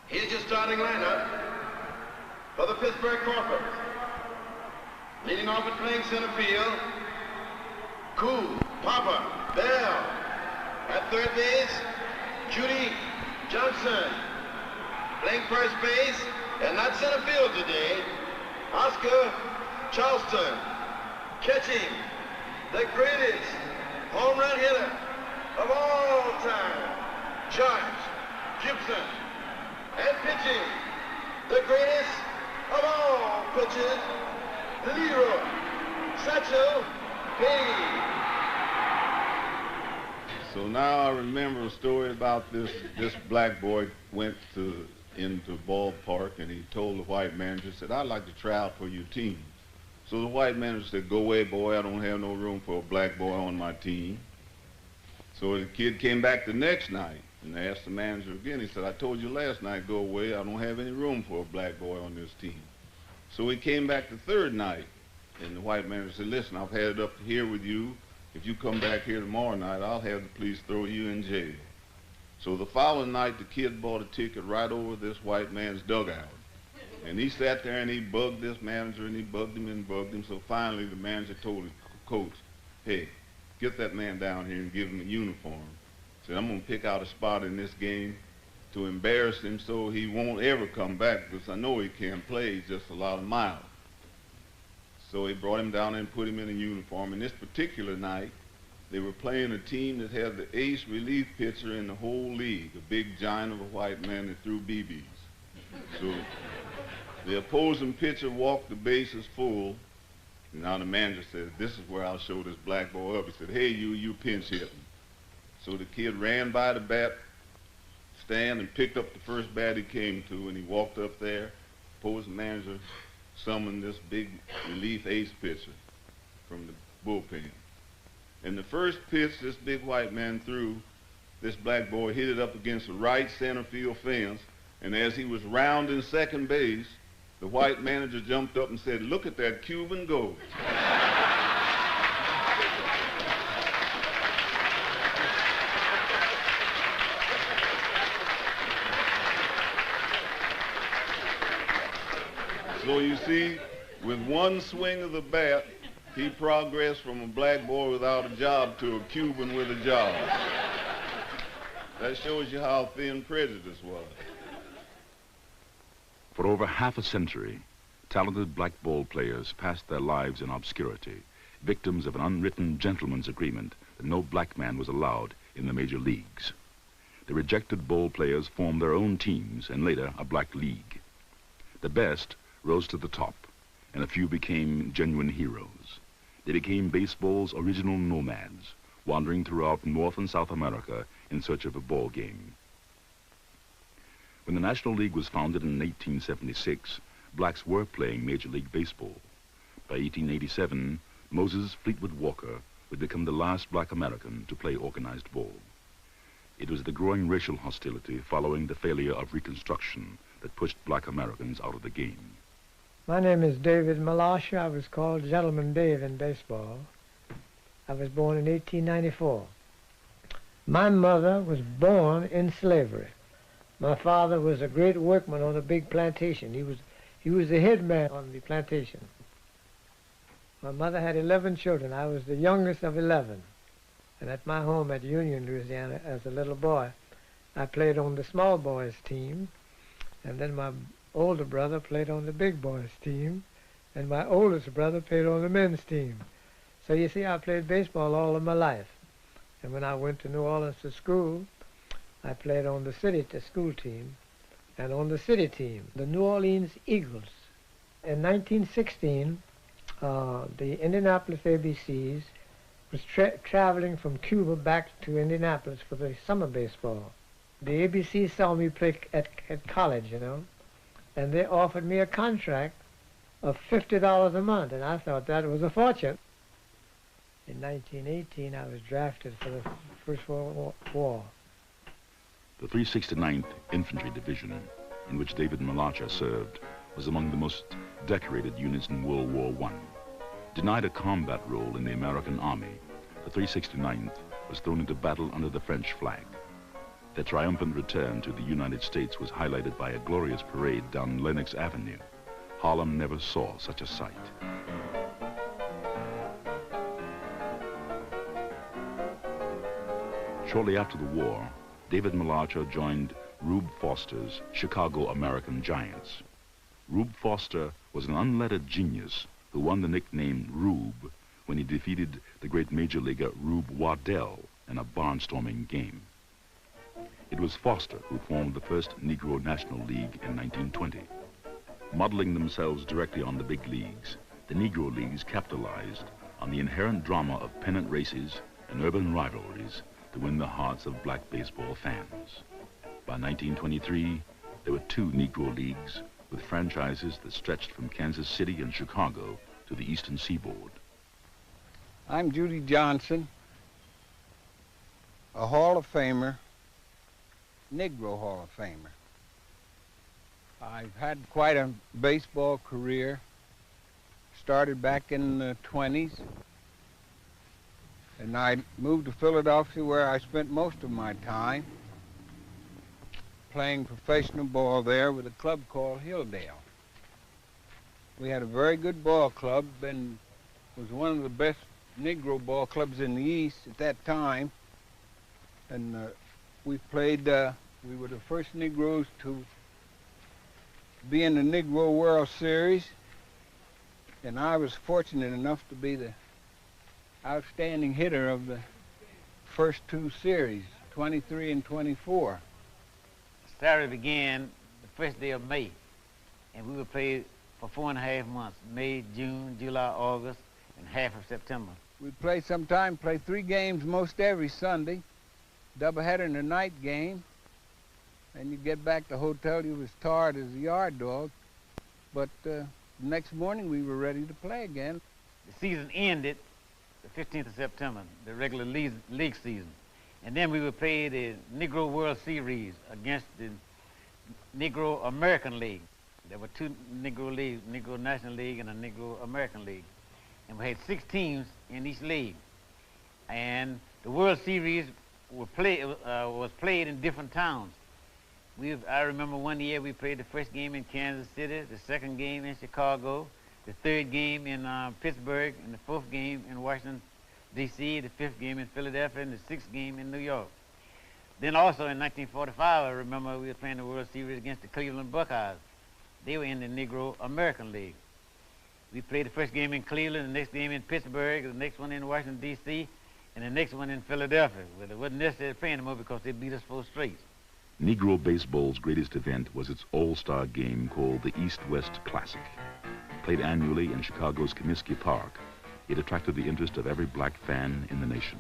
Here's your starting lineup for the Pittsburgh Corporals. Leading off at playing center field, Cool, Papa, Bell. At third base, Judy Johnson. Playing first base, and not center field today, Oscar Charleston. Catching the greatest home run hitter of all time, George Gibson. And pitching the greatest of all pitchers, Leroy Satchel Paige. So now I remember a story about this black boy went into ballpark, and he told the white manager, said, "I'd like to try out for your team." So the white manager said, "Go away, boy, I don't have no room for a black boy on my team." So the kid came back the next night and asked the manager again. He said, "I told you last night, go away, I don't have any room for a black boy on this team." So he came back the third night, and the white manager said, "Listen, I've had it up here with you. If you come back here tomorrow night, I'll have the police throw you in jail." So the following night, the kid bought a ticket right over this white man's dugout. And he sat there and he bugged this manager, and he bugged him and bugged him. So finally the manager told his coach, "Hey, get that man down here and give him a uniform." Said, "I'm gonna pick out a spot in this game to embarrass him so he won't ever come back, because I know he can't play, he's just a lot of miles." So he brought him down and put him in a uniform. And this particular night, they were playing a team that had the ace relief pitcher in the whole league, a big giant of a white man that threw BBs. So the opposing pitcher walked the bases full, and now the manager said, "This is where I'll show this black boy up." He said, "Hey, you pinch hitting." So the kid ran by the bat stand and picked up the first bat he came to, and he walked up there. Opposing manager summoned this big relief ace pitcher from the bullpen. And the first pitch this big white man threw, this black boy hit it up against the right center field fence, and as he was rounding second base, the white manager jumped up and said, "Look at that Cuban go." So you see, with one swing of the bat, he progressed from a black boy without a job to a Cuban with a job. That shows you how thin prejudice was. For over half a century, talented black ball players passed their lives in obscurity, victims of an unwritten gentleman's agreement that no black man was allowed in the major leagues. The rejected ball players formed their own teams and later a black league. The best rose to the top, and a few became genuine heroes. They became baseball's original nomads, wandering throughout North and South America in search of a ball game. When the National League was founded in 1876, blacks were playing Major League Baseball. By 1887, Moses Fleetwood Walker would become the last black American to play organized ball. It was the growing racial hostility following the failure of Reconstruction that pushed black Americans out of the game. My name is David Malasha. I was called Gentleman Dave in baseball. I was born in 1894. My mother was born in slavery. My father was a great workman on a big plantation. He was the head man on the plantation. My mother had 11 children. I was the youngest of 11. And at my home at Union, Louisiana, as a little boy, I played on the small boys team, and then my older brother played on the big boys team, and my oldest brother played on the men's team. So you see, I played baseball all of my life. And when I went to New Orleans to school, I played on the school team, and on the city team, the New Orleans Eagles. In 1916, the Indianapolis ABCs was traveling from Cuba back to Indianapolis for the summer baseball. The ABC saw me play at college, you know, and they offered me a contract of $50 a month, and I thought that was a fortune. In 1918, I was drafted for the First World War. The 369th Infantry Division, in which David Malacha served, was among the most decorated units in World War I. Denied a combat role in the American Army, the 369th was thrown into battle under the French flag. Their triumphant return to the United States was highlighted by a glorious parade down Lenox Avenue. Harlem never saw such a sight. Shortly after the war, David Malacha joined Rube Foster's Chicago American Giants. Rube Foster was an unlettered genius who won the nickname Rube when he defeated the great major leaguer Rube Waddell in a barnstorming game. It was Foster who formed the first Negro National League in 1920. Modeling themselves directly on the big leagues, the Negro Leagues capitalized on the inherent drama of pennant races and urban rivalries to win the hearts of black baseball fans. By 1923, there were 2 Negro Leagues with franchises that stretched from Kansas City and Chicago to the eastern seaboard. I'm Judy Johnson, a Hall of Famer, Negro Hall of Famer. I've had quite a baseball career. Started back in the 20s, and I moved to Philadelphia where I spent most of my time playing professional ball there with a club called Hilldale. We had a very good ball club and was one of the best Negro ball clubs in the East at that time. And we played, we were the first Negroes to be in the Negro World Series, and I was fortunate enough to be the outstanding hitter of the first 2 series, 23 and 24. Saturday began the first day of May, and we would play for 4.5 months, May, June, July, August, and half of September. We'd play 3 games most every Sunday, doubleheader and a night game, and you get back to the hotel, you was tired as a yard dog, but the next morning we were ready to play again. The season ended the 15th of September, the regular league season. And then we would play the Negro World Series against the Negro American League. There were 2 Negro Leagues, Negro National League and a Negro American League. And we had 6 teams in each league. And the World Series was played in different towns. I remember one year we played the first game in Kansas City, the second game in Chicago, the third game in Pittsburgh, and the 4th game in Washington, D.C., the 5th game in Philadelphia, and the 6th game in New York. Then also in 1945, I remember we were playing the World Series against the Cleveland Buckeyes. They were in the Negro American League. We played the first game in Cleveland, the next game in Pittsburgh, the next one in Washington, D.C., and the next one in Philadelphia, where they wasn't necessarily playing them because they beat us 4 straight. Negro baseball's greatest event was its all-star game called the East-West Classic. Played annually in Chicago's Comiskey Park, it attracted the interest of every black fan in the nation.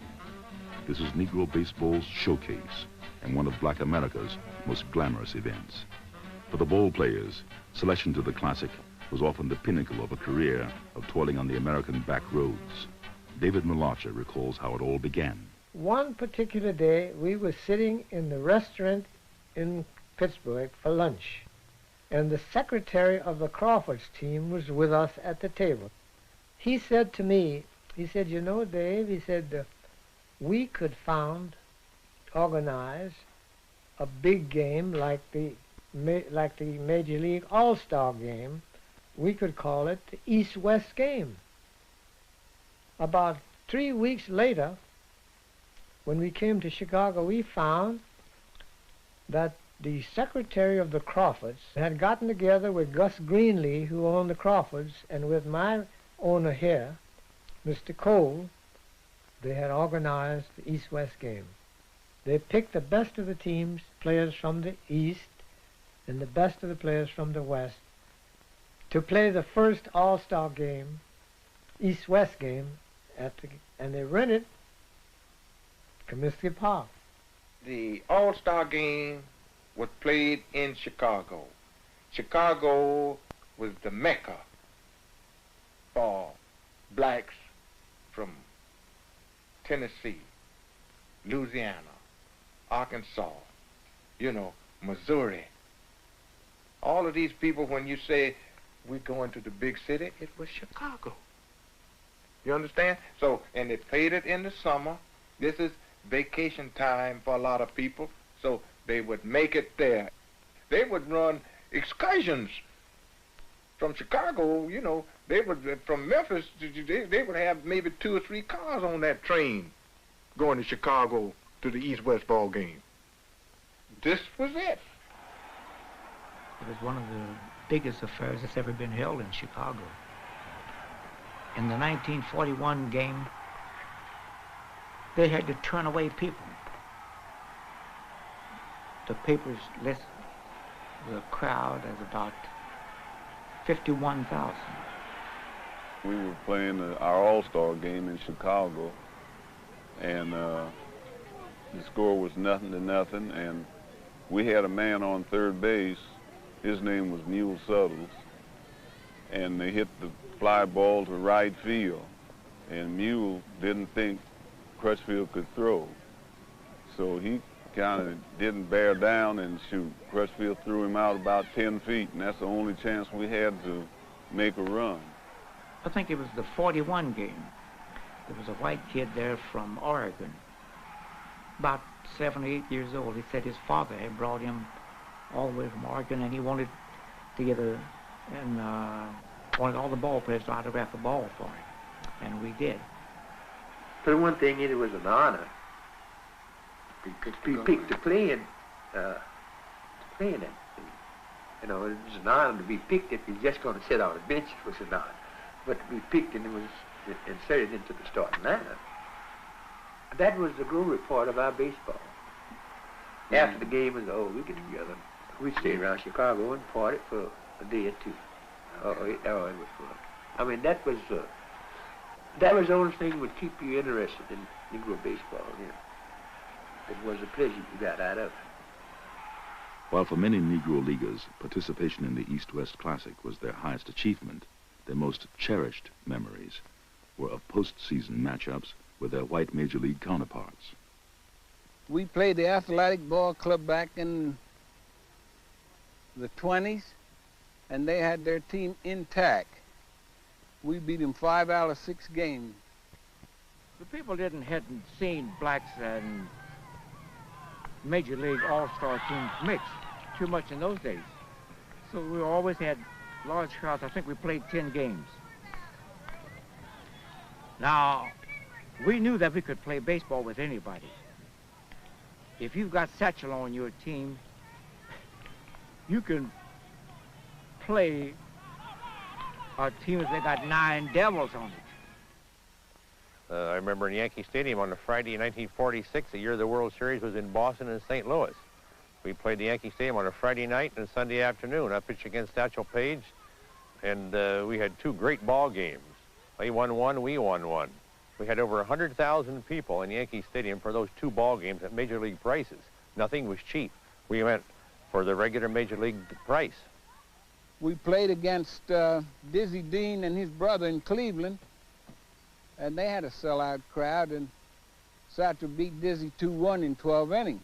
This was Negro baseball's showcase and one of black America's most glamorous events. For the ball players, selection to the Classic was often the pinnacle of a career of toiling on the American back roads. David Malacha recalls how it all began. One particular day, we were sitting in the restaurant in Pittsburgh for lunch, and the secretary of the Crawfords team was with us at the table. He said to me, he said, "You know, Dave," he said, "we could organize a big game like the Major League All-Star game. We could call it the East-West game." About 3 weeks later, when we came to Chicago, we found that the secretary of the Crawfords had gotten together with Gus Greenlee, who owned the Crawfords, and with my owner here, Mr. Cole. They had organized the East-West game. They picked the best of the teams, players from the East, and the best of the players from the West, to play the first All-Star game, East-West game, and they rented Comiskey Park. The All-Star game was played in Chicago. Chicago was the mecca for blacks from Tennessee, Louisiana, Arkansas, Missouri. All of these people, when you say we're going to the big city, it was Chicago. You understand? So, and they played it in the summer. This is vacation time for a lot of people. So they would make it there. They would run excursions from Chicago, you know. They would, from Memphis, they would have maybe 2 or 3 cars on that train going to Chicago to the East-West ball game. This was it. It was one of the biggest affairs that's ever been held in Chicago. In the 1941 game, they had to turn away people. The papers list the crowd as about 51,000. We were playing our All-Star game in Chicago, and the score was 0-0, and we had a man on third base. His name was Mule Suttles, and they hit the fly ball to right field, and Mule didn't think Crutchfield could throw, so he kind of didn't bear down and shoot. Crutchfield threw him out about 10 feet, and that's the only chance we had to make a run. I think it was the 41 game. There was a white kid there from Oregon, about 7 or 8 years old. He said his father had brought him all the way from Oregon, and he wanted to get wanted all the ball players to autograph a ball for him, and we did. For one thing, it was an honor to be picked to play in that. You know, it was an honor to be picked. If you're just going to sit on a bench, it was an honor. But to be picked and it was inserted into the starting lineup. That was the glory part of our baseball. After the game was over, we get together. We'd stay around Chicago and party for a day or two. It was fun. I mean, that was the only thing that would keep you interested in Negro baseball. You know. It was a pleasure you got out of it. While for many Negro Leaguers, participation in the East-West Classic was their highest achievement, their most cherished memories were of postseason matchups with their white Major League counterparts. We played the Athletic Ball Club back in the 20s, and they had their team intact. We beat them 5 out of 6 games. The people hadn't seen blacks and Major League All-Star teams mix too much in those days. So we always had large crowds. I think we played 10 games. Now, we knew that we could play baseball with anybody. If you've got Satchel on your team, you can play a team that got 9 Devils on it. I remember in Yankee Stadium on a Friday in 1946, the year the World Series was in Boston and St. Louis. We played the Yankee Stadium on a Friday night and a Sunday afternoon. I pitched against Satchel Paige, and we had 2 great ball games. They won 1, we won 1. We had over 100,000 people in Yankee Stadium for those 2 ball games at Major League prices. Nothing was cheap. We went for the regular Major League price. We played against Dizzy Dean and his brother in Cleveland, and they had a sellout crowd, and Satchel beat Dizzy 2-1 in 12 innings.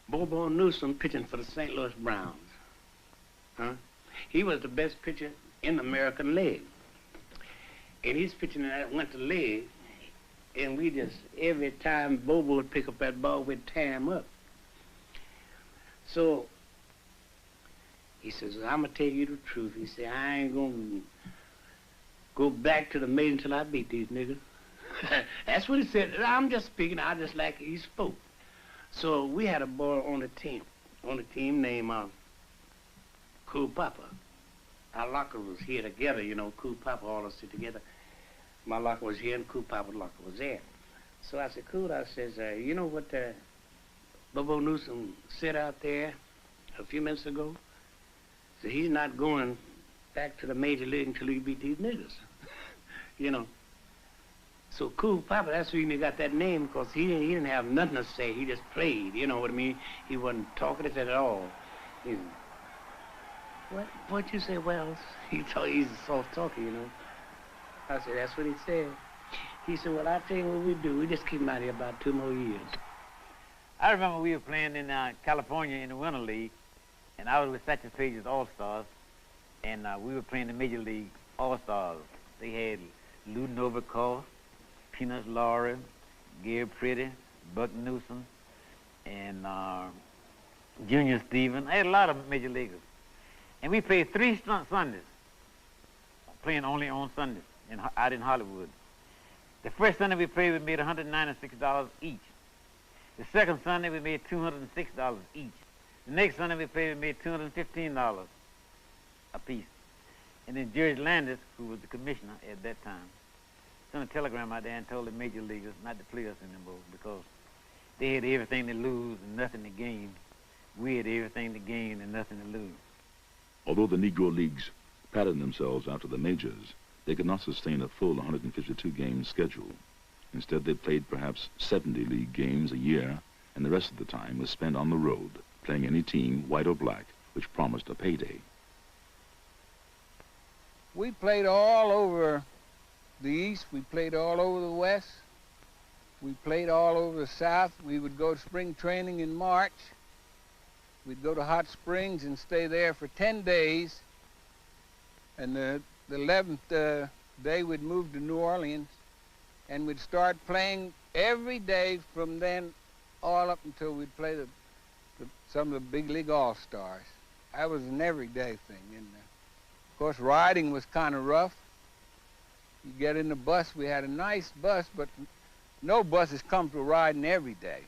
Bobo Newsom pitching for the St. Louis Browns. He was the best pitcher in the American League. And he's pitching that went to leg, and we just, every time Bobo would pick up that ball, we'd tear him up. So he says, I'm going to tell you the truth. He said, I ain't going to go back to the major until I beat these niggas. That's what he said. I'm just speaking, I just like he spoke. So we had a boy on the team named Cool Papa. Our locker was here together, you know, Cool Papa, all of us sit together. My locker was here and Cool Papa's locker was there. So I said, Cool, I says, you know what Bobo Newsom said out there a few minutes ago? So he's not going back to the major league until he beat these niggas. You know. So Cool Papa, that's the reason he got that name, because he didn't have nothing to say. He just played, you know what I mean? He wasn't talkative at all. What'd you say, Wells? He's a soft talker, you know. I said, that's what he said. He said, well, I'll tell you what we do. We just keep him out here about 2 more years. I remember we were playing in California in the Winter League, and I was with Satchel Paige's All-Stars, and we were playing the Major League All-Stars. They had Lou Novikov, Peanuts Laurie, Gary Pretty, Buck Newsom, and Junior Stephen. I had a lot of major leaguers. And we played 3 Sundays, playing only on Sundays out in Hollywood. The first Sunday we played, we made $196 each. The second Sunday we made $206 each. The next Sunday we played, we made $215 a piece. And then George Landis, who was the commissioner at that time, sent a telegram out there and told the major leaguers not to play us anymore because they had everything to lose and nothing to gain. We had everything to gain and nothing to lose. Although the Negro Leagues patterned themselves after the majors, they could not sustain a full 152-game schedule. Instead, they played perhaps 70 league games a year, and the rest of the time was spent on the road, playing any team, white or black, which promised a payday. We played all over the East. We played all over the West. We played all over the South. We would go to spring training in March. We'd go to Hot Springs and stay there for 10 days. And the 11th day we'd move to New Orleans, and we'd start playing every day from then all up until we'd play some of the big league all-stars. That was an everyday thing. And of course, riding was kind of rough. You get in the bus. We had a nice bus, but no bus is comfortable riding every day.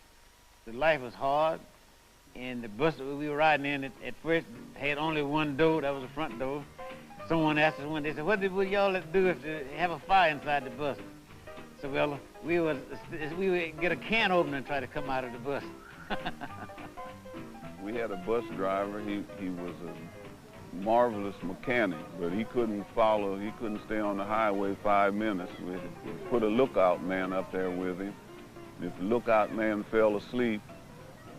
The life was hard, and the bus that we were riding in at first had only one door. That was the front door. Someone asked us one day, said, what would y'all do if they have a fire inside the bus? So, well, we would get a can opener and try to come out of the bus. We had a bus driver. He was a marvelous mechanic, but he couldn't stay on the highway 5 minutes. We put a lookout man up there with him. If the lookout man fell asleep,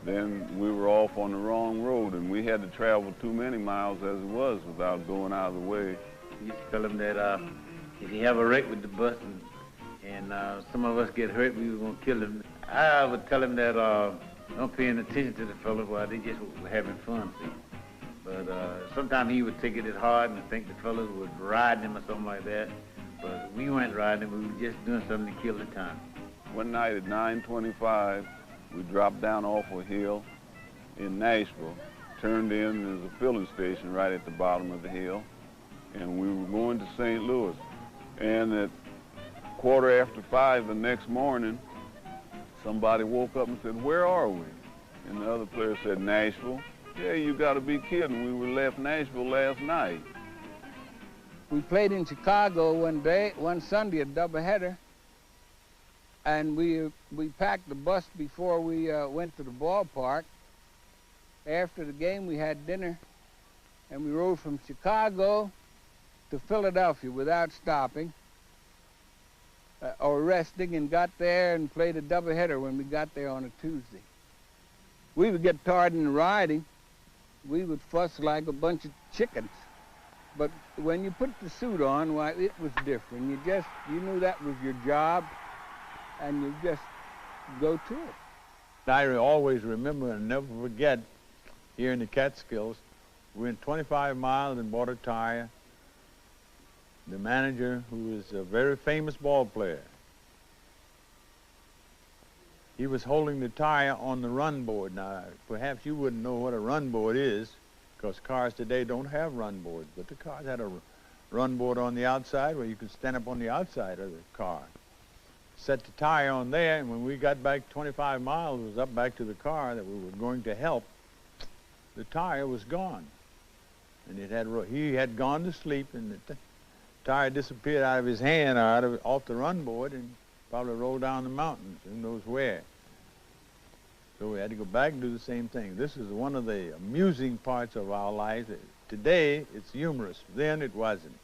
then we were off on the wrong road, and we had to travel too many miles as it was without going out of the way. We used to tell him that if he have a wreck with the bus and some of us get hurt, we were going to kill him. I would tell him that don't pay any attention to the fellas while they just were having fun, see. But sometimes he would take it as hard and think the fellas was riding him or something like that. But we weren't riding him, we were just doing something to kill the time. One night at 9:25, we dropped down off a hill in Nashville, turned in. There's a filling station right at the bottom of the hill, and we were going to St. Louis. And at 5:15 the next morning, somebody woke up and said, "Where are we?" And the other player said, "Nashville." "Yeah, you gotta be kidding. We were left Nashville last night." We played in Chicago one Sunday, a doubleheader. And we packed the bus before we went to the ballpark. After the game, we had dinner, and we rode from Chicago to Philadelphia without stopping or resting, and got there and played a doubleheader when we got there on a Tuesday. We would get tired in the riding. We would fuss like a bunch of chickens. But when you put the suit on, why, it was different. You knew that was your job, and you just go to it. I always remember and never forget, here in the Catskills, we went 25 miles and bought a tire. The manager, who was a very famous ball player, he was holding the tire on the run board. Now, perhaps you wouldn't know what a run board is, because cars today don't have run boards, but the cars had a run board on the outside where you could stand up on the outside of the car. Set the tire on there, and when we got back 25 miles, was up back to the car that we were going to help, the tire was gone. And he had gone to sleep, and the tire disappeared out of his hand or off the run board and probably rolled down the mountains, who knows where. So we had to go back and do the same thing. This is one of the amusing parts of our lives. Today, it's humorous. Then it wasn't.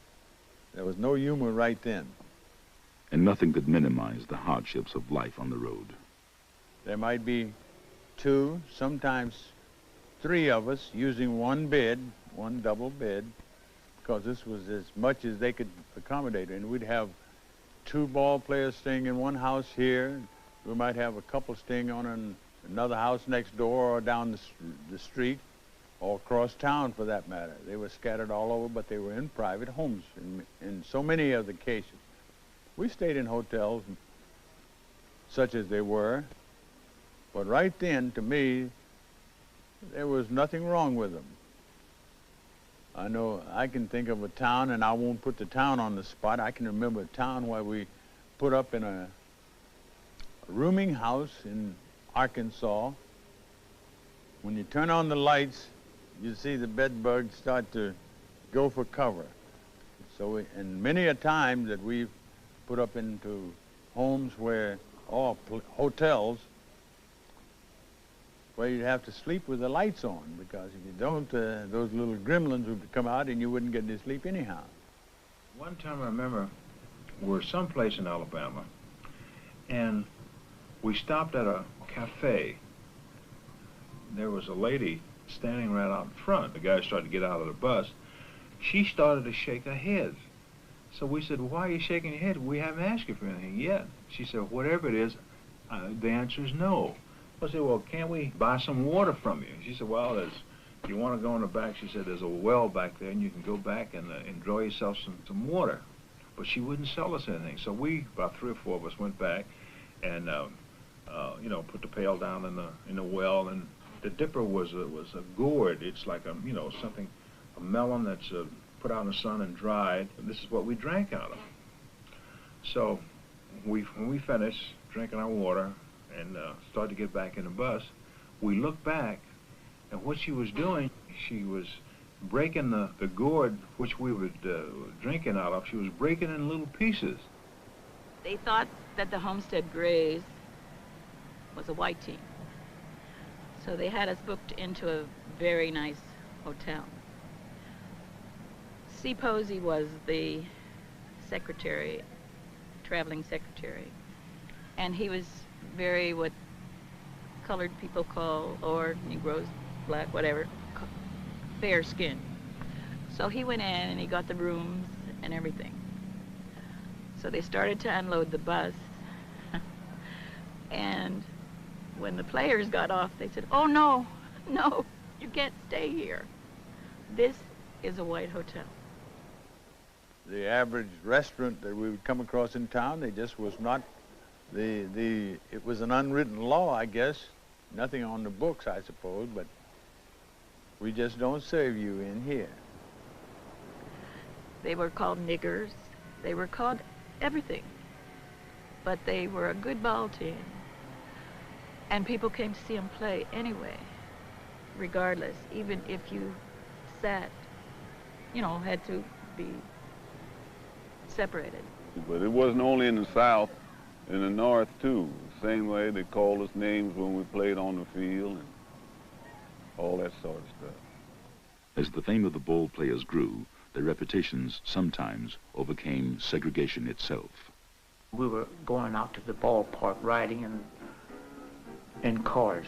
There was no humor right then. And nothing could minimize the hardships of life on the road. There might be 2, sometimes 3 of us using one bed, one double bed, because this was as much as they could accommodate. And we'd have 2 ball players staying in one house here. We might have a couple staying on another house next door or down the street or across town for that matter. They were scattered all over, but they were in private homes in so many of the cases. We stayed in hotels, such as they were, But right then, to me, there was nothing wrong with them. I know I can think of a town, and I won't put the town on the spot. I can remember a town where we put up in a rooming house in Arkansas. When you turn on the lights, you see the bed bugs start to go for cover. So, and many a time that we've put up into homes where, or hotels, where you'd have to sleep with the lights on, because if you don't, those little gremlins would come out and you wouldn't get to sleep anyhow. One time I remember we're someplace in Alabama, and we stopped at a cafe. There was a lady standing right out in front. The guy started to get out of the bus. She started to shake her head. So we said, well, why are you shaking your head? We haven't asked you for anything yet. She said, whatever it is, the answer is no. I said, well, can't we buy some water from you? She said, well, if you want to go in the back, she said, there's a well back there, and you can go back and enjoy yourself some water. But she wouldn't sell us anything. So we, about 3 or 4 of us, went back and, you know, put the pail down in the well, and the dipper was a gourd. It's like a, you know, something, a melon that's put out in the sun and dried. And this is what we drank out of. So when we finished drinking our water and started to get back in the bus, we looked back, and what she was doing, she was breaking the gourd which we were drinking out of. She was breaking it in little pieces. They thought that the Homestead Grays was a white team. So they had us booked into a very nice hotel. C. Posey was the secretary, traveling secretary, and he was very what colored people call, or Negroes, black, whatever, fair skin. So he went in and he got the rooms and everything. So they started to unload the bus, and when the players got off, they said, oh no, no, you can't stay here. This is a white hotel. The average restaurant that we would come across in town, they just was not, it was an unwritten law, I guess. Nothing on the books, I suppose, but we just don't serve you in here. They were called niggers. They were called everything. But they were a good ball team. And people came to see them play anyway, regardless, even if you sat, you know, had to be separated. But it wasn't only in the South, in the North too. Same way they called us names when we played on the field and all that sort of stuff. As the fame of the ball players grew, their reputations sometimes overcame segregation itself. We were going out to the ballpark riding in cars,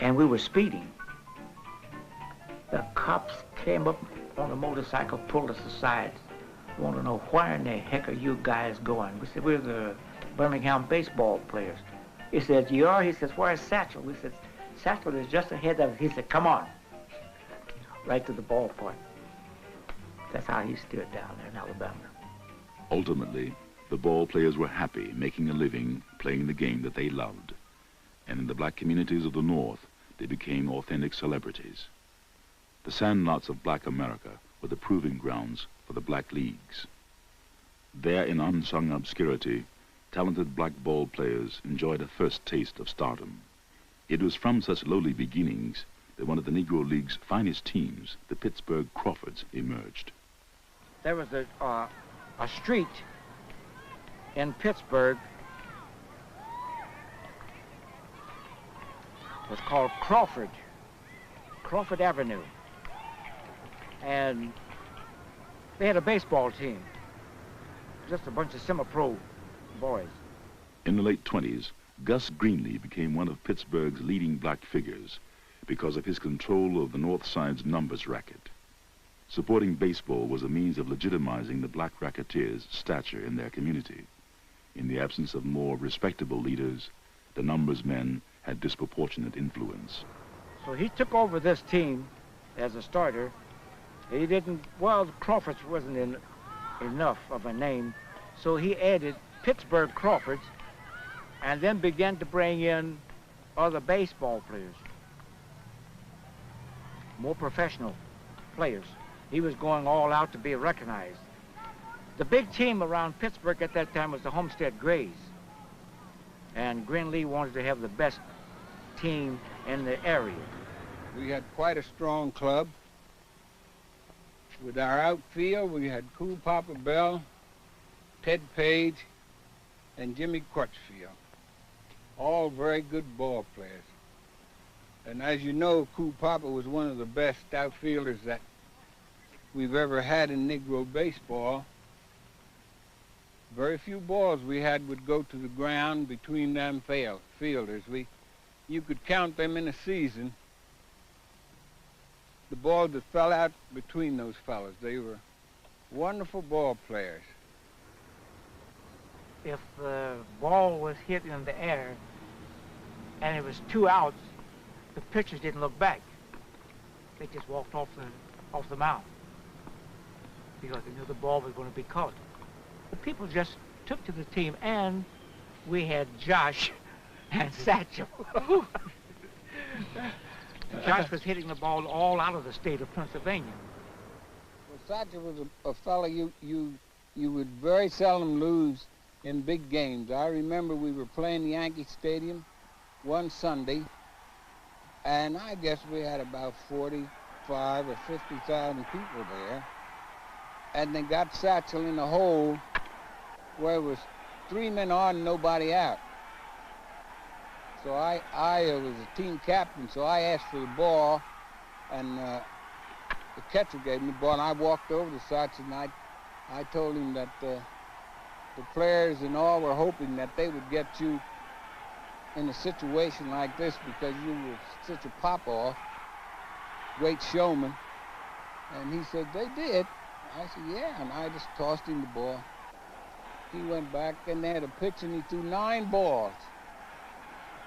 and we were speeding. The cops came up on a motorcycle, pulled us aside. Want to know where in the heck are you guys going? We said, we're the Birmingham baseball players. He said, you are? He says, where's Satchel? We said, Satchel is just ahead of us. He said, come on. Right to the ballpark. That's how he stood down there in Alabama. Ultimately, the ball players were happy making a living playing the game that they loved. And in the black communities of the North, they became authentic celebrities. The sandlots of black America were the proving grounds for the black leagues. There in unsung obscurity, talented black ball players enjoyed a first taste of stardom. It was from such lowly beginnings that one of the Negro League's finest teams, the Pittsburgh Crawfords, emerged. There was a street in Pittsburgh. It was called Crawford Avenue. And they had a baseball team, just a bunch of semi-pro boys. In the late 20s, Gus Greenlee became one of Pittsburgh's leading black figures because of his control of the North Side's numbers racket. Supporting baseball was a means of legitimizing the black racketeers' stature in their community. In the absence of more respectable leaders, the numbers men had disproportionate influence. So he took over this team as a starter. He didn't, well, Crawfords wasn't enough of a name, so he added Pittsburgh Crawfords, and then began to bring in other baseball players, more professional players. He was going all out to be recognized. The big team around Pittsburgh at that time was the Homestead Grays. And Green Lee wanted to have the best team in the area. We had quite a strong club. With our outfield, we had Cool Papa Bell, Ted Page, and Jimmy Crutchfield. All very good ball players. And as you know, Cool Papa was one of the best outfielders that we've ever had in Negro baseball. Very few balls we had would go to the ground between them fielders. You could count them in a season, the balls that fell out between those fellas. They were wonderful ball players. If the ball was hit in the air and it was 2 outs, the pitchers didn't look back. They just walked off the mound because they knew the ball was going to be caught. The people just took to the team, and we had Josh and Satchel. Josh was hitting the ball all out of the state of Pennsylvania. Well, Satchel was a fellow you would very seldom lose in big games. I remember we were playing Yankee Stadium one Sunday, and I guess we had about 45 or 50,000 people there, and they got Satchel in a hole where it was 3 men on and nobody out. So I was a team captain, so I asked for the ball, and the catcher gave me the ball, and I walked over to Satchel, and I told him that the players and all were hoping that they would get you in a situation like this because you were such a pop-off, great showman. And he said, they did. I said, yeah, and I just tossed him the ball. He went back, and they had a pitch, and he threw 9 balls.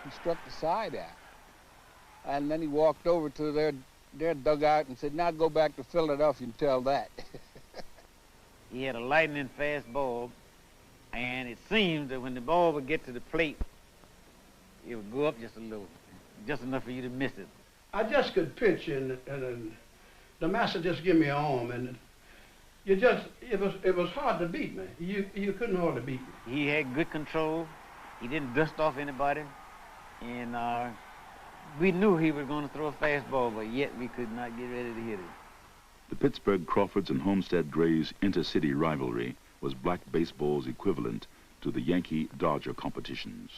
He struck the side out. And then he walked over to their dugout and said, now go back to Philadelphia and tell that. He had a lightning fast ball, and it seemed that when the ball would get to the plate, it would go up just a little, just enough for you to miss it. I just could pitch, and the master just give me an arm, and it was hard to beat me. You couldn't hardly beat me. He had good control. He didn't dust off anybody, and we knew he was going to throw a fastball, but yet we could not get ready to hit it. The Pittsburgh Crawfords and Homestead Grays intercity rivalry was black baseball's equivalent to the Yankee-Dodger competitions.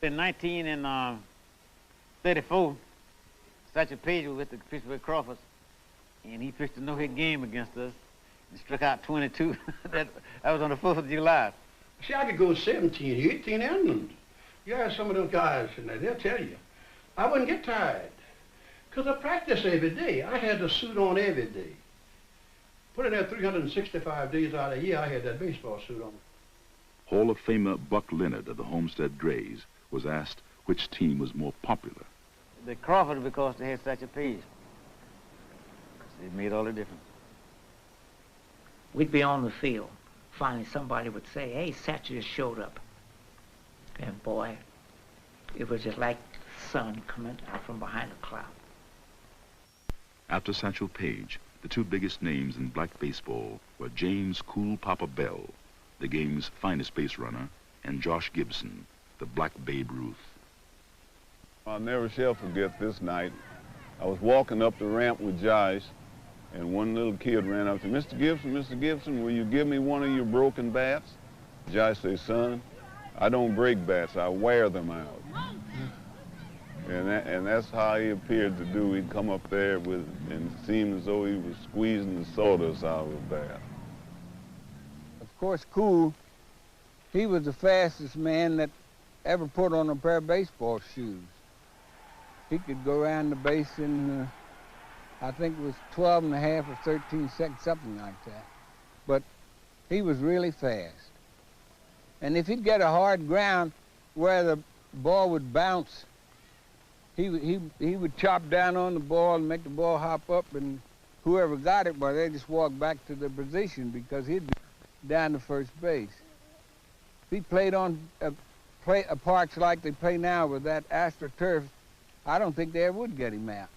In 1934, Satchel Page was with the Pittsburgh Crawfords, and he pitched a no-hit game against us and struck out 22. that was on the 4th of July. See, I could go 17, 18 innings. You ask some of those guys, and they'll tell you. I wouldn't get tired, because I practiced every day. I had the suit on every day. Put in there 365 days out of the year, I had that baseball suit on. Hall of Famer Buck Leonard of the Homestead Grays was asked which team was more popular. The Crawford, because they had such a Page. It made all the difference. We'd be on the field. Finally, somebody would say, hey, Satchel just showed up. And boy, it was just like the sun coming out from behind a cloud. After Satchel Page, the 2 biggest names in black baseball were James Cool Papa Bell, the game's finest base runner, and Josh Gibson, the black Babe Ruth. I'll never shall forget this night. I was walking up the ramp with Josh, and one little kid ran up to me, Mr. Gibson, will you give me one of your broken bats? Josh said, son, I don't break bats, I wear them out. And that's how he appeared to do. He'd come up there and it seemed as though he was squeezing the sawdust out of the bat. Of course, Cool, he was the fastest man that ever put on a pair of baseball shoes. He could go around the base in, I think it was 12 and a half or 13 seconds, something like that. But he was really fast. And if he'd get a hard ground where the ball would bounce, he would chop down on the ball and make the ball hop up, and whoever got it, well, they just walk back to their position because he'd be down to first base. If he played on parks like they play now with that AstroTurf, I don't think they ever would get him out.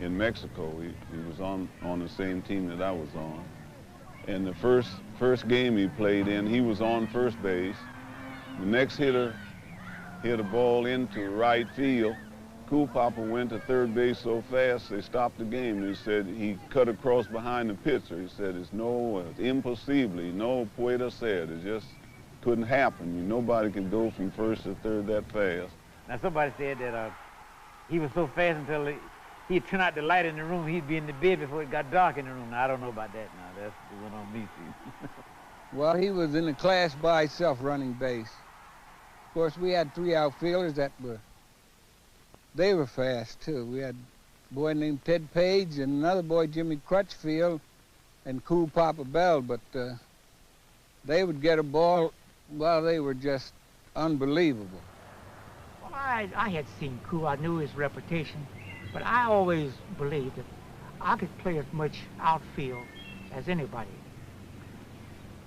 In Mexico, he was on the same team that I was on. And the first game he played in, he was on first base. The next hitter hit a ball into right field. Cool Papa went to third base so fast they stopped the game. He said he cut across behind the pitcher. He said it's impossible, no puede ser. It just couldn't happen. Nobody can go from first to third that fast. Now somebody said that he was so fast until he'd turn out the light in the room, he'd be in the bed before it got dark in the room. Now I don't know about that now. That's the one on me, see. Well, he was in a class by himself running base. Of course, we had 3 outfielders they were fast too. We had a boy named Ted Page and another boy, Jimmy Crutchfield, and Cool Papa Bell, but they would get a ball, well, they were just unbelievable. Well, I had seen Cool, I knew his reputation, but I always believed that I could play as much outfield as anybody.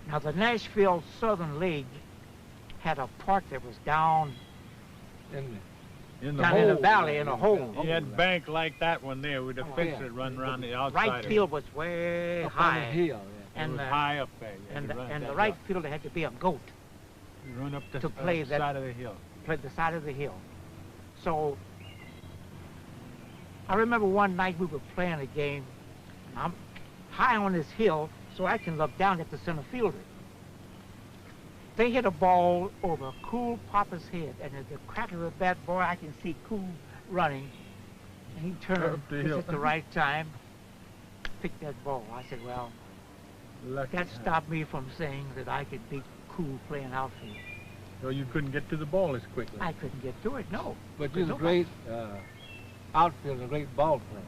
Now, the Nashville Southern League had a park that was down in the valley, in a hole. He had bank like that one there with a fixer run around the outside. Right field was way high. On the hill, yeah. And it was high up there. And the right fielder had to be a goat. You run up the side of the hill. Play the side of the hill. So I remember one night we were playing a game, and I'm high on this hill, so I can look down at the center fielder. They hit a ball over Cool Papa's head, and at the crack of the bat, boy, I can see Cool running, and he turned just at the right time, picked that ball. I said, well, that stopped me from saying that I could beat Cool playing outfield. So you couldn't get to the ball as quickly? I couldn't get to it, no. But you're a great outfielder, a great ball player.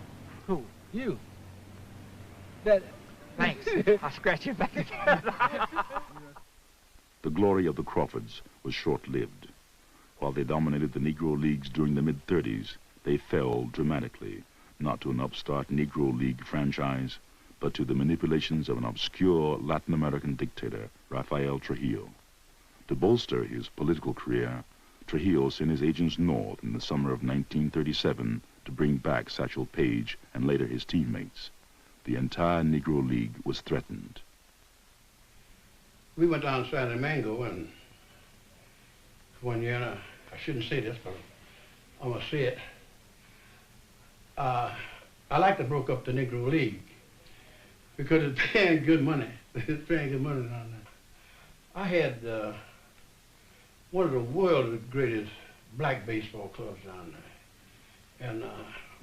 Who? You. Thanks. I'll scratch your back again. The glory of the Crawfords was short-lived. While they dominated the Negro Leagues during the mid-30s, they fell dramatically, not to an upstart Negro League franchise, but to the manipulations of an obscure Latin American dictator, Rafael Trujillo. To bolster his political career, Trujillo sent his agents north in the summer of 1937 to bring back Satchel Paige and later his teammates. The entire Negro League was threatened. We went down to San Domingo, and one year, and I shouldn't say this, but I'm going to say it. I like to broke up the Negro League because it's paying good money. It's paying good money down there. I had one of the world's greatest black baseball clubs down there, and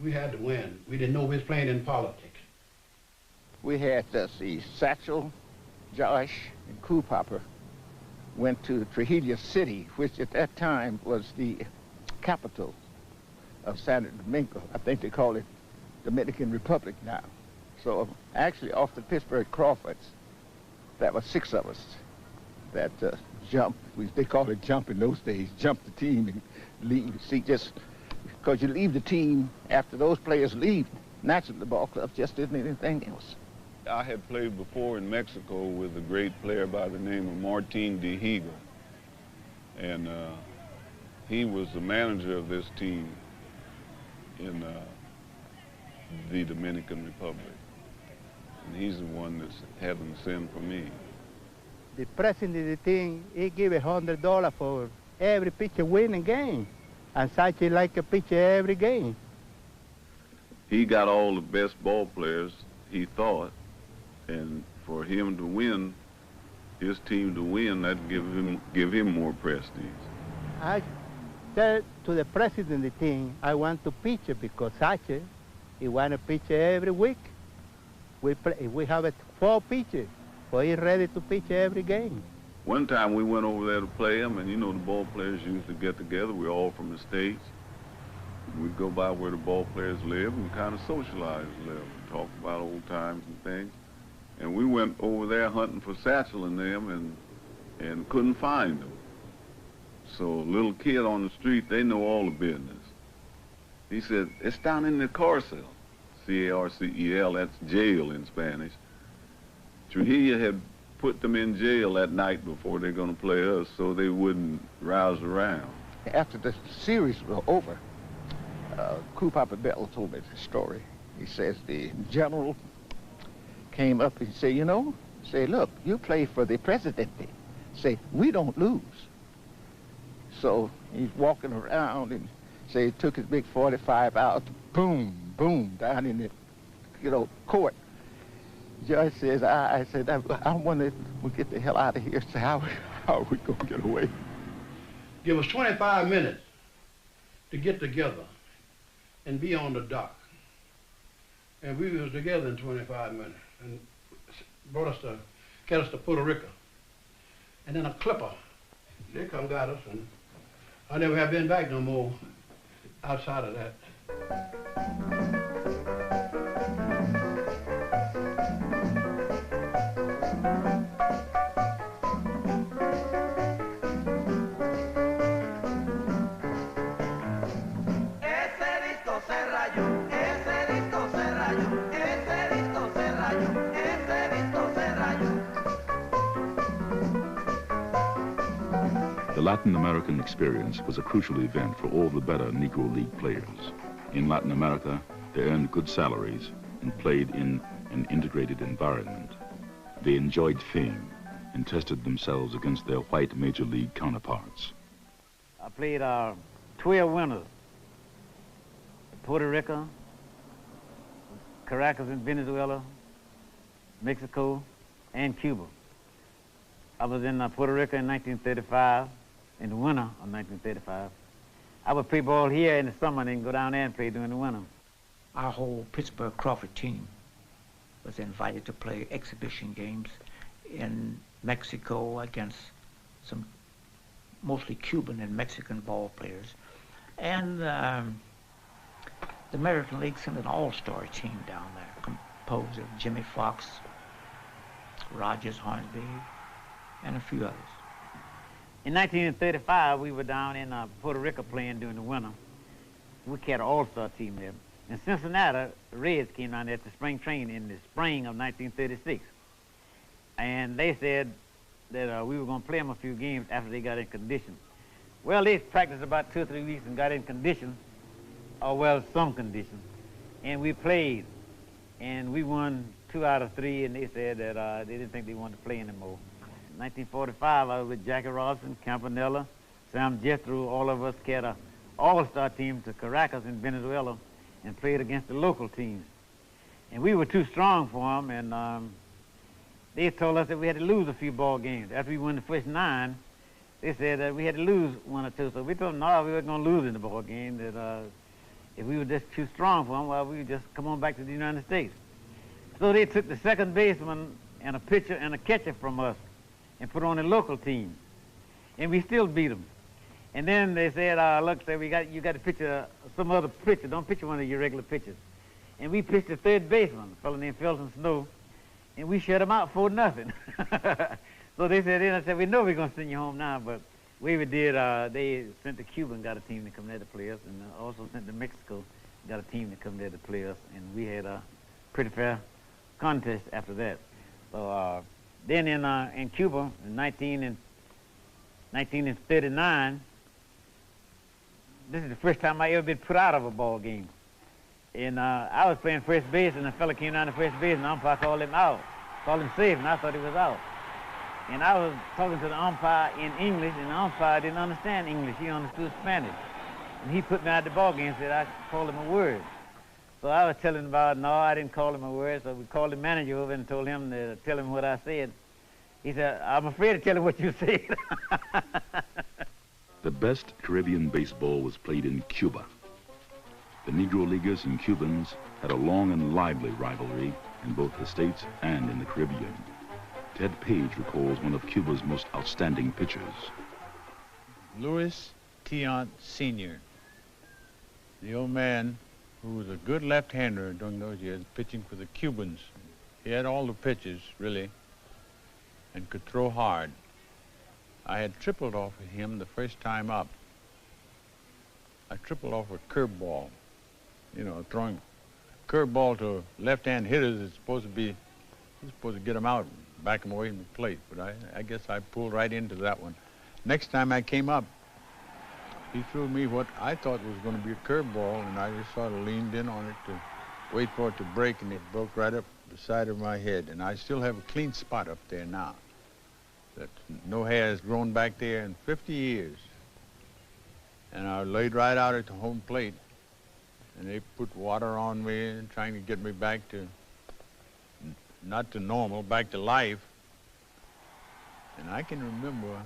we had to win. We didn't know we was playing in politics. We had, see, Satchel, Josh, and Cool Papa went to Trujillo City, which at that time was the capital of San Domingo. I think they call it Dominican Republic now. So actually off the Pittsburgh Crawfords, there were 6 of us that jumped. They called it jump in those days, jump the team and leave. See, just because you leave the team after those players leave, naturally the ball club just isn't anything else. I had played before in Mexico with a great player by the name of Martin de Higa. And he was the manager of this team in the Dominican Republic. And he's the one that's heaven sent for me. The president of the team, he give $100 for every pitcher winning game. And Sachi like a pitcher every game. He got all the best ball players, he thought. And for him to win, his team to win, that'd give him more prestige. I said to the president of the team, I want to pitch because Sachi, he want to pitch every week. We have 4 pitchers, so he's ready to pitch every game. One time we went over there to play him, and you know the ball players used to get together. We're all from the States. We'd go by where the ball players live and kind of socialize a little, talk about old times and things. And we went over there hunting for Satchel and them and couldn't find them. So a little kid on the street, they know all the business. He said, it's down in the carcel. C-A-R-C-E-L, that's jail in Spanish. Trujillo had put them in jail at night before they're going to play us so they wouldn't rouse around. After the series was over, Coup Papa Bell told me the story. He says the general came up and said, you know, say, look, you play for the presidency. Say, we don't lose. So he's walking around and say he took his big 45 out, boom, boom, down in the, you know, court. Judge says, I said, I want to get the hell out of here. So how are we going to get away? Give us 25 minutes to get together and be on the dock. And we was together in 25 minutes and got us to Puerto Rico. And then a clipper, they come got us, and I never have been back no more outside of that. The Latin American experience was a crucial event for all the better Negro League players. In Latin America, they earned good salaries and played in an integrated environment. They enjoyed fame and tested themselves against their white major league counterparts. I played 12 winters. Puerto Rico, Caracas in Venezuela, Mexico, and Cuba. I was in Puerto Rico in 1935, in the winter of 1935. I would play ball here in the summer and then go down there and play during the winter. Our whole Pittsburgh Crawford team was invited to play exhibition games in Mexico against some mostly Cuban and Mexican ball players. And the American League sent an all-star team down there, composed of Jimmy Fox, Rogers Hornsby, and a few others. In 1935, we were down in Puerto Rico playing during the winter. We had an all-star team there. In Cincinnati, the Reds came down there at the spring training in the spring of 1936. And they said that we were going to play them a few games after they got in condition. Well, they practiced about 2 or 3 weeks and got in condition, or well, some condition. And we played, and we won 2 out of 3, and they said that they didn't think they wanted to play anymore. In 1945, I was with Jackie Robinson, Campanella, Sam Jethro, all of us had an all-star team to Caracas in Venezuela and played against the local teams. And we were too strong for them, and they told us that we had to lose a few ball games. After we won the first 9, they said that we had to lose 1 or 2. So we told them, no, we weren't going to lose in the ball game, that if we were just too strong for them, well, we would just come on back to the United States. So they took the second baseman and a pitcher and a catcher from us and put on a local team. And we still beat them. And then they said, look, you got to pitch some other pitcher. Don't pitch one of your regular pitchers. And we pitched the third baseman, a fellow named Felton Snow, and we shut him out 4-0. So they said, we know we're going to send you home now, but we did, they sent to Cuba and got a team to come there to play us, and also sent to Mexico, got a team to come there to play us, and we had a pretty fair contest after that. So then in Cuba, in 1939, this is the first time I ever been put out of a ball game. And I was playing first base, and a fella came down to first base, and the umpire called him out, called him safe, and I thought he was out. And I was talking to the umpire in English, and the umpire didn't understand English. He understood Spanish. And he put me out of the ball game and said I called him a word. So I was telling him about, no, I didn't call him a word. So we called the manager over and told him to tell him what I said. He said, I'm afraid to tell him what you said. The best Caribbean baseball was played in Cuba. The Negro Leaguers and Cubans had a long and lively rivalry in both the States and in the Caribbean. Ted Page recalls one of Cuba's most outstanding pitchers. Louis Tiant Sr., the old man who was a good left-hander during those years, pitching for the Cubans. He had all the pitches, really, and could throw hard. I had tripled off of him the first time up. I tripled off a curveball. You know, throwing curveball to left-hand hitters is supposed to get them out back him away from the plate, but I guess I pulled right into that one. Next time I came up, he threw me what I thought was going to be a curveball, and I just sort of leaned in on it to wait for it to break, and it broke right up the side of my head. And I still have a clean spot up there now. That no hair has grown back there in 50 years. And I laid right out at the home plate, and they put water on me and trying to get me back to, not to normal, back to life. And I can remember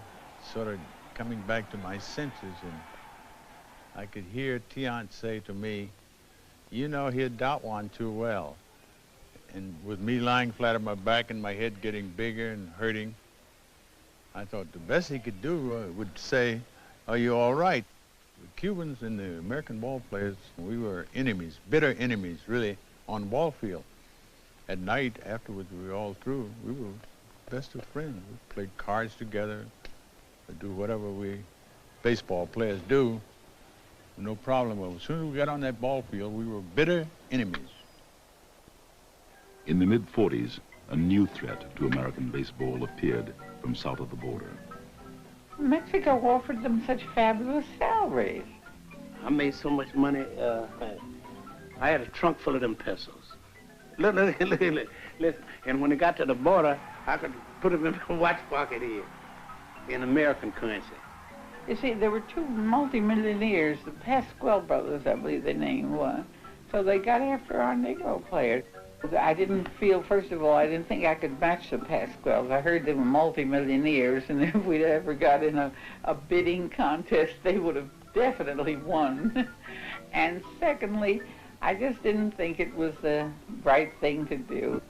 sort of coming back to my senses, and I could hear Tiant say to me, "You know, he'd doubt one too well." And with me lying flat on my back and my head getting bigger and hurting, I thought the best he could do would say, "Are you all right?" The Cubans and the American ball players, we were enemies, bitter enemies, really, on the ball field. At night, afterwards, we were all through, we were best of friends. We played cards together, do whatever we baseball players do, no problem. As soon as we got on that ball field, we were bitter enemies. In the mid-40s, a new threat to American baseball appeared from south of the border. Mexico offered them such fabulous salaries. I made so much money, I had a trunk full of them pesos. Look, listen. And when it got to the border, I could put them in my watch pocket here, in American currency. You see, there were two multimillionaires, the Pasquale brothers, I believe the name was. So they got after our Negro players. I didn't feel, first of all, I didn't think I could match the Pasquales. I heard they were multimillionaires, and if we'd ever got in a bidding contest, they would have definitely won. And secondly, I just didn't think it was the right thing to do.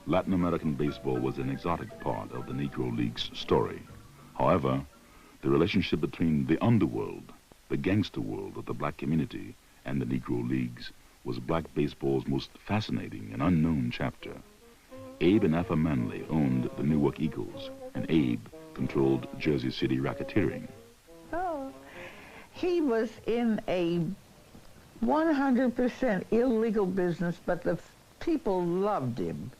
Latin American baseball was an exotic part of the Negro Leagues story. However, the relationship between the underworld, the gangster world of the black community, and the Negro Leagues was black baseball's most fascinating and unknown chapter. Abe and Effa Manley owned the Newark Eagles, and Abe controlled Jersey City racketeering. Oh, he was in a 100% illegal business, but the people loved him.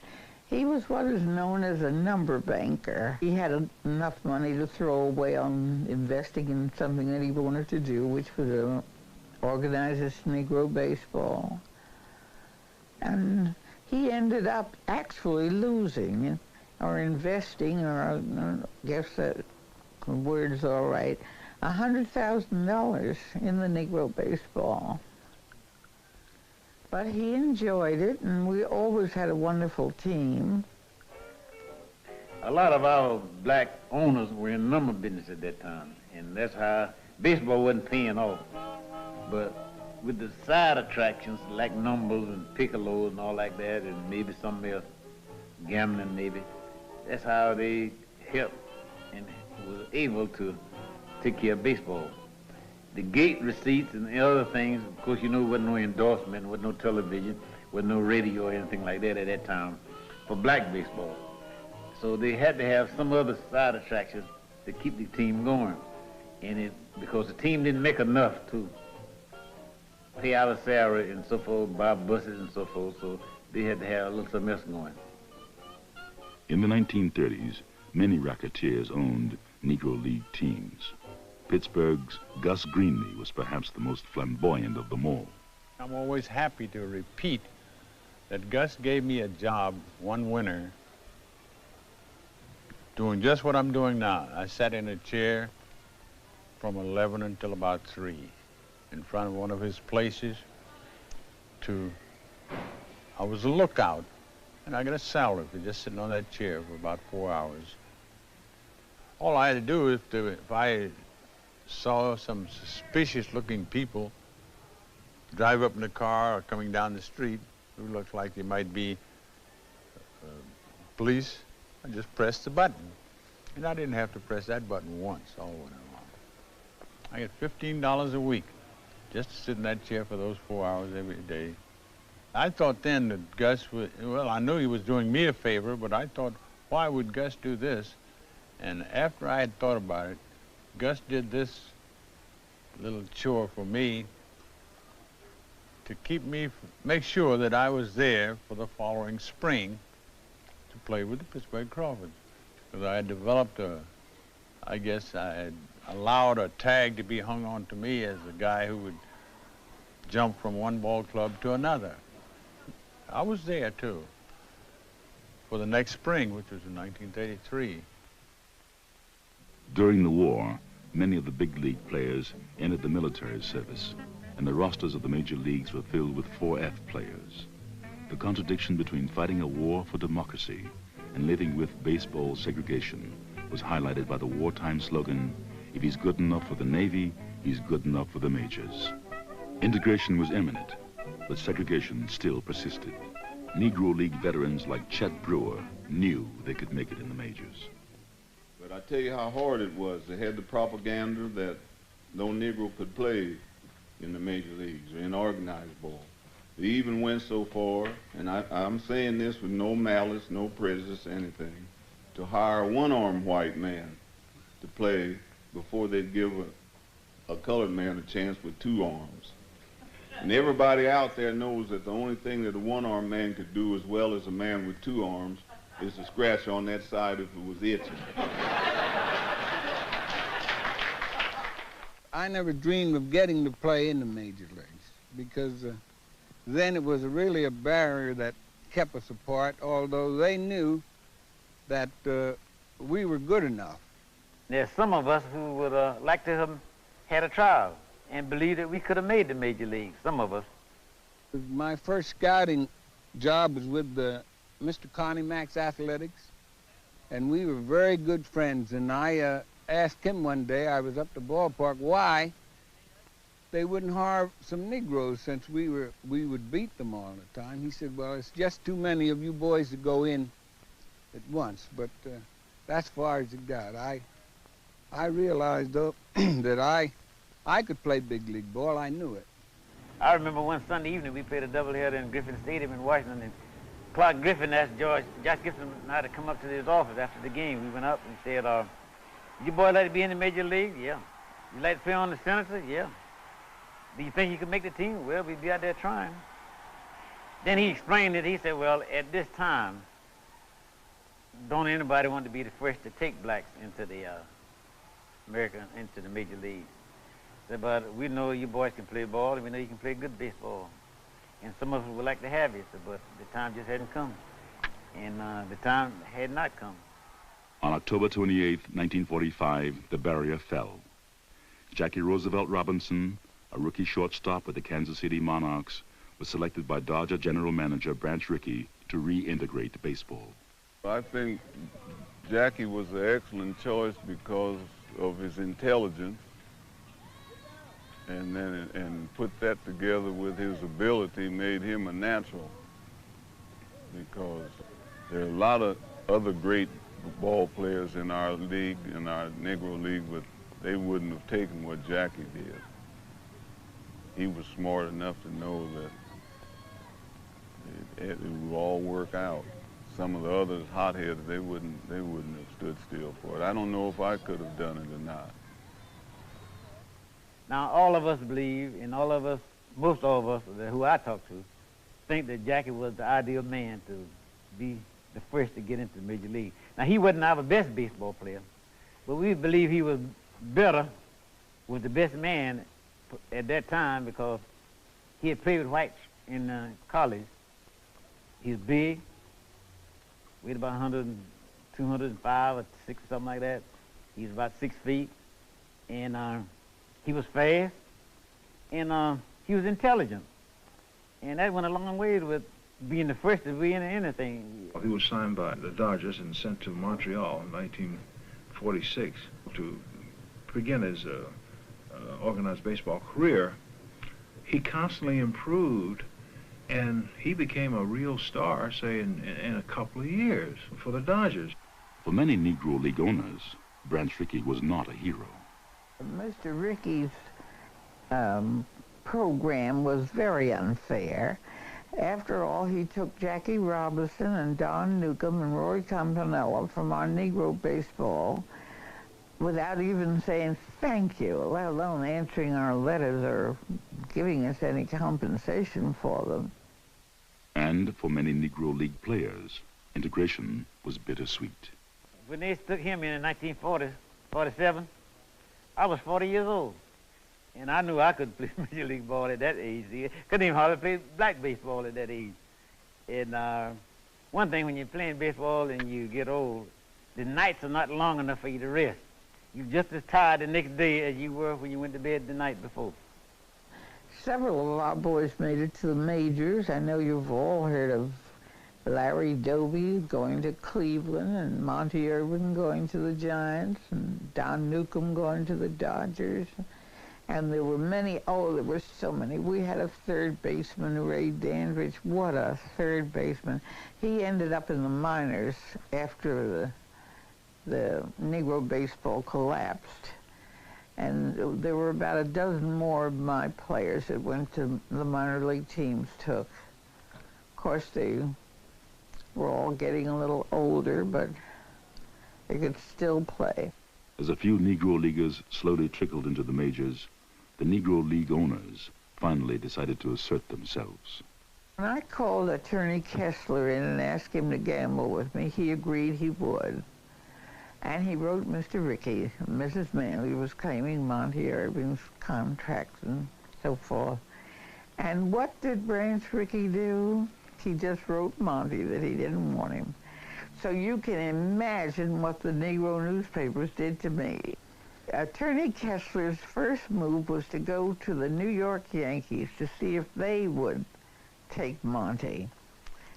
He was what is known as a number banker. He had enough money to throw away on investing in something that he wanted to do, which was organize this Negro baseball. And he ended up actually losing, or investing, or I guess that word's all right, $100,000 in the Negro baseball. But he enjoyed it, and we always had a wonderful team. A lot of our black owners were in number business at that time, and that's how baseball wasn't paying off. But with the side attractions like numbers and piccolos and all like that, and maybe some else, gambling maybe, that's how they helped and was able to take care of baseball. The gate receipts and the other things, of course, you know, there wasn't no endorsement, there wasn't no television, wasn't no radio or anything like that at that time for black baseball. So they had to have some other side attractions to keep the team going. And because the team didn't make enough to pay out a salary and so forth, buy buses and so forth, so they had to have a little something else going. In the 1930s, many racketeers owned Negro League teams. Pittsburgh's Gus Greenlee was perhaps the most flamboyant of them all. I'm always happy to repeat that Gus gave me a job one winter doing just what I'm doing now. I sat in a chair from 11 until about 3 in front of one of his places I was a lookout, and I got a salary for just sitting on that chair for about 4 hours. All I had to do is if I saw some suspicious looking people drive up in the car or coming down the street who looked like they might be police, I just pressed the button. And I didn't have to press that button once all winter long. I get $15 a week just to sit in that chair for those 4 hours every day. I thought then that Gus would, well, I knew he was doing me a favor, but I thought, why would Gus do this? And after I had thought about it, Gus did this little chore for me to make sure that I was there for the following spring to play with the Pittsburgh Crawfords. Because I had developed I guess I had allowed a tag to be hung on to me as a guy who would jump from one ball club to another. I was there too for the next spring, which was in 1933. During the war, many of the big league players entered the military service, and the rosters of the major leagues were filled with 4F players. The contradiction between fighting a war for democracy and living with baseball segregation was highlighted by the wartime slogan, "If he's good enough for the Navy, he's good enough for the majors." Integration was imminent, but segregation still persisted. Negro League veterans like Chet Brewer knew they could make it in the majors. But I tell you how hard it was. They had the propaganda that no Negro could play in the major leagues or in organized ball. They even went so far, and I'm saying this with no malice, no prejudice, anything, to hire a one-armed white man to play before they'd give a colored man a chance with 2 arms. And everybody out there knows that the only thing that a one-armed man could do as well as a man with 2 arms is to scratch on that side if it was itching. I never dreamed of getting to play in the major leagues because then it was really a barrier that kept us apart, although they knew that we were good enough. There's some of us who would like to have had a trial and believe that we could have made the major leagues, some of us. My first scouting job was with Mr. Connie Mack's Athletics, and we were very good friends, and I asked him one day, I was up the ballpark, why they wouldn't hire some Negroes since we would beat them all the time. He said, well, it's just too many of you boys to go in at once, but that's as far as it got. I realized, though, that I could play big league ball. I knew it. I remember one Sunday evening we played a doubleheader in Griffin Stadium in Washington, and Clark Griffin asked Josh Gibson and I to come up to his office after the game. We went up and said, you boys like to be in the major league? Yeah. You like to play on the Senator? Yeah. Do you think you could make the team? Well, we'd be out there trying. Then he explained it. He said, well, at this time, don't anybody want to be the first to take blacks into the into the major leagues. Said, but we know you boys can play ball, and we know you can play good baseball. And some of us would like to have you, but the time just hadn't come. And the time had not come. On October 28, 1945, the barrier fell. Jackie Roosevelt Robinson, a rookie shortstop with the Kansas City Monarchs, was selected by Dodger general manager Branch Rickey to reintegrate baseball. I think Jackie was an excellent choice because of his intelligence, and put that together with his ability made him a natural, because there are a lot of other great ball players in our league, in our Negro League, but they wouldn't have taken what Jackie did. He was smart enough to know that it would all work out. Some of the others, hotheads, they wouldn't have stood still for it. I don't know if I could have done it or not. Now, all of us believe, and all of us, most of us who I talk to, think that Jackie was the ideal man to be the first to get into the major league. Now, he wasn't our best baseball player, but we believe he was better, was the best man at that time because he had played with whites in college. He was big, weighed about 205 or 6 or something like that. He was about 6 feet, and he was fast, and he was intelligent. And that went a long way with being the first to be in anything. He was signed by the Dodgers and sent to Montreal in 1946 to begin his organized baseball career. He constantly improved, and he became a real star, say, in a couple of years for the Dodgers. For many Negro League owners, Branch Rickey was not a hero. Mr. Rickey's program was very unfair. After all, he took Jackie Robinson and Don Newcomb and Roy Campanella from our Negro baseball without even saying thank you, let alone answering our letters or giving us any compensation for them. And for many Negro League players, Integration was bittersweet. When they took him in 1947, I was 40 years old. And I knew I could play Major League ball at that age. Couldn't even hardly play black baseball at that age. And one thing, when you're playing baseball and you get old, the nights are not long enough for you to rest. You're just as tired the next day as you were when you went to bed the night before. Several of our boys made it to the majors. I know you've all heard of Larry Doby going to Cleveland, and Monty Irvin going to the Giants, and Don Newcomb going to the Dodgers. And there were many, oh, there were so many. We had a third baseman, Ray Dandridge. What a third baseman. He ended up in the minors after the Negro baseball collapsed. And there were about a dozen more of my players that went to the minor league teams took. Of course, they were all getting a little older, but they could still play. As a few Negro Leaguers slowly trickled into the majors, the Negro League owners finally decided to assert themselves. When I called Attorney Kessler in and asked him to gamble with me, he agreed he would. And he wrote Mr. Rickey. Mrs. Manley was claiming Monty Irvin's contracts and so forth. And what did Branch Rickey do? He just wrote Monty that he didn't want him. So you can imagine what the Negro newspapers did to me. Attorney Kessler's first move was to go to the New York Yankees to see if they would take Monty.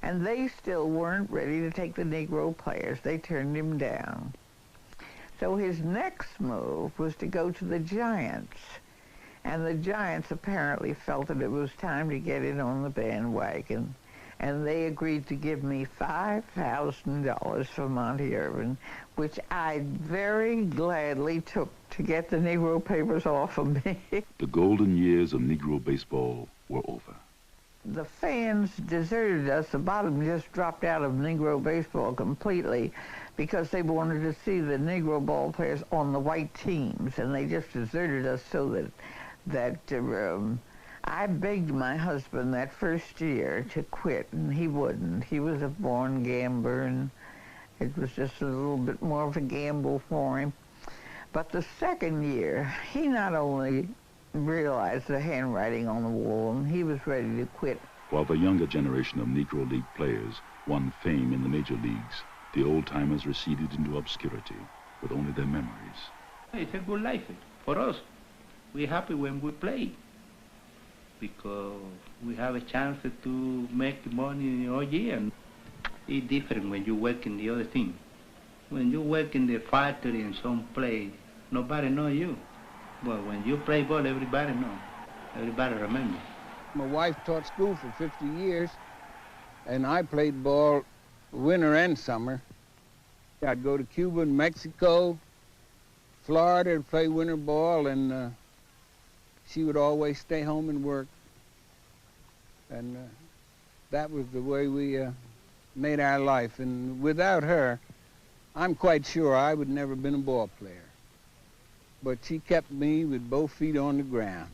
And they still weren't ready to take the Negro players. They turned him down. So his next move was to go to the Giants. And the Giants apparently felt that it was time to get in on the bandwagon. And they agreed to give me $5,000 for Monty Irvin, which I very gladly took to get the Negro papers off of me. The golden years of Negro baseball were over. The fans deserted us. The bottom just dropped out of Negro baseball completely because they wanted to see the Negro ball players on the white teams, and they just deserted us so that I begged my husband that first year to quit, and he wouldn't. He was a born gambler, and it was just a little bit more of a gamble for him. But the second year, he not only realized the handwriting on the wall, and he was ready to quit. While the younger generation of Negro League players won fame in the major leagues, the old-timers receded into obscurity with only their memories. It's a good life for us. We're happy when we play because we have a chance to make money all year. It's different when you work in the other thing. When you work in the factory in some place, nobody knows you. But when you play ball, everybody knows. Everybody remembers. My wife taught school for 50 years, and I played ball winter and summer. I'd go to Cuba and Mexico, Florida to play winter ball, and she would always stay home and work. And that was the way we made our life. And without her, I'm quite sure I would never have been a ball player. But she kept me with both feet on the ground.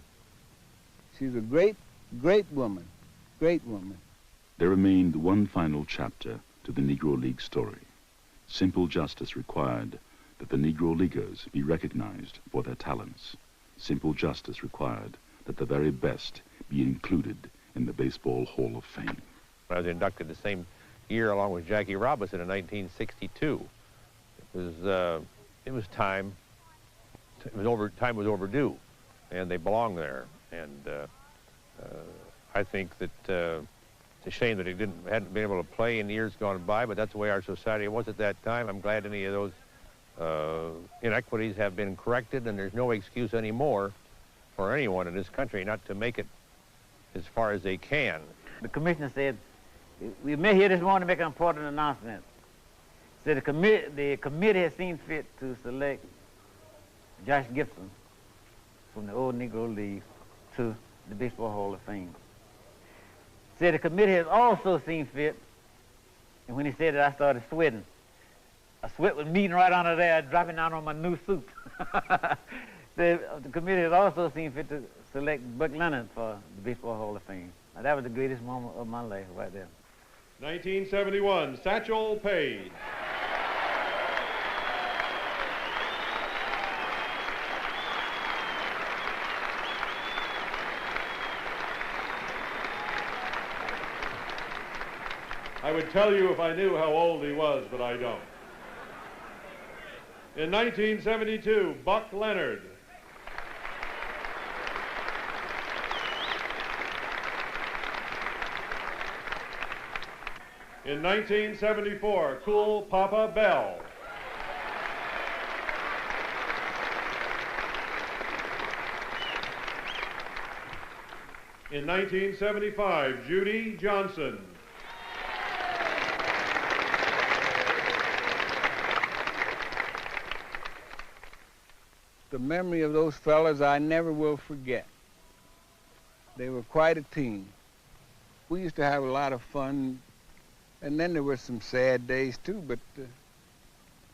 She's a great, great woman, great woman. There remained one final chapter to the Negro League story. Simple justice required that the Negro Leaguers be recognized for their talents. Simple justice required that the very best be included in the Baseball Hall of Fame. I was inducted the same year along with Jackie Robinson in 1962. It was time. Time was overdue, and they belong there. And I think that it's a shame that he hadn't been able to play in years gone by, but that's the way our society was at that time. I'm glad any of those inequities have been corrected, and there's no excuse anymore for anyone in this country not to make it as far as they can. The commissioner said, we met here this morning to make an important announcement. Said the committee has seen fit to select Josh Gibson from the old Negro Leagues to the Baseball Hall of Fame. Said the committee has also seen fit, and when he said it, I started sweating. A sweat was meeting right under there, dropping down on my new suit. Said the committee has also seen fit to select Buck Leonard for the Baseball Hall of Fame. Now, that was the greatest moment of my life right there. 1971, Satchel Paige. I would tell you if I knew how old he was, but I don't. In 1972, Buck Leonard. In 1974, Cool Papa Bell. In 1975, Judy Johnson. The memory of those fellas I never will forget. They were quite a team. We used to have a lot of fun, and then there were some sad days too, but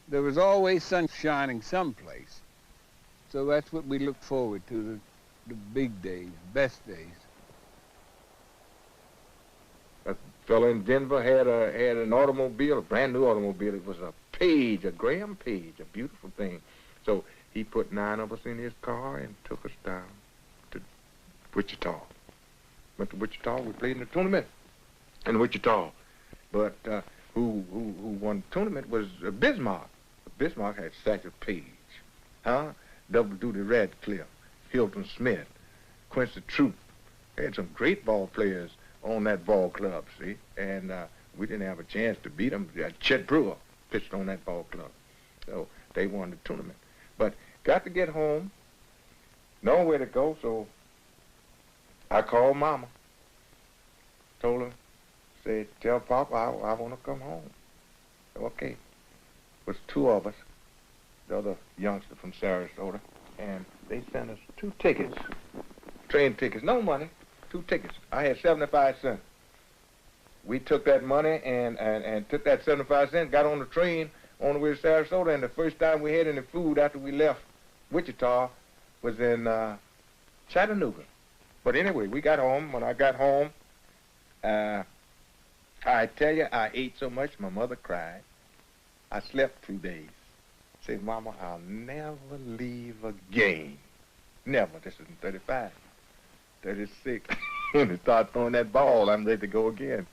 there was always sun shining someplace. So that's what we look forward to, the big days, best days. A fellow in Denver had an automobile, a brand new automobile. It was a Page, a Graham Page, a beautiful thing. So he put 9 of us in his car and took us down to Wichita. Went to Wichita. We played in the tournament in Wichita. But who won the tournament was Bismarck. Bismarck had Satchel Paige, Double Duty Radcliffe, Hilton Smith, Quincy Troop. They had some great ball players on that ball club, see? And we didn't have a chance to beat them. Chet Brewer pitched on that ball club. So they won the tournament. But got to get home, nowhere to go, so I called Mama. Told her, said, tell Papa I want to come home. Okay. It was 2 of us, the other youngster from Sarasota, and they sent us 2 tickets, train tickets, no money, 2 tickets. I had 75 cents. We took that money and took that 75 cents, got on the train on the way to Sarasota, and the first time we had any food after we left Wichita was in Chattanooga. But anyway, we got home. When I got home, I tell you, I ate so much, my mother cried. I slept 2 days. Said, Mama, I'll never leave again. Never. This is in 35, 36. When they start throwing that ball, I'm ready to go again.